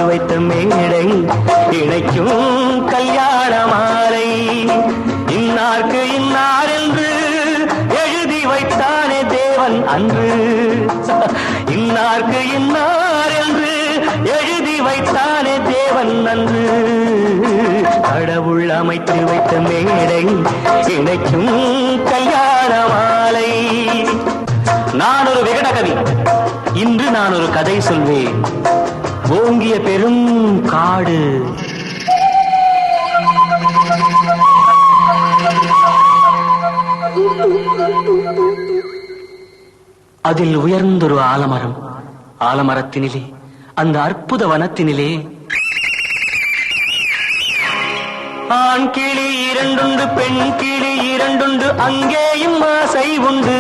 வைத்த மேடை இணைக்கும் கல்யாண மாலை. இன்னார்க்கு இன்னார் என்று எழுதி வைத்தானே தேவன் அன்று. இன்னார்க்கு இன்னார் என்று எழுதி வைத்தானே தேவன் அன்று. கடவுள் அமைத்து வைத்த மேடை இணைக்கும் கல்யாண மாலை. நான் ஒரு விகட கவி, இன்று நான் ஒரு கதை சொல்வேன். ஓங்கிய பெரும் காடு, அதில் உயர்ந்தொரு ஆலமரம். ஆலமரத்தினிலே, அந்த அற்புத வனத்தினிலே ஆண் கிளி இரண்டுண்டு, பெண் கிளி இரண்டுண்டு, அங்கேயும் ஆசை உண்டு.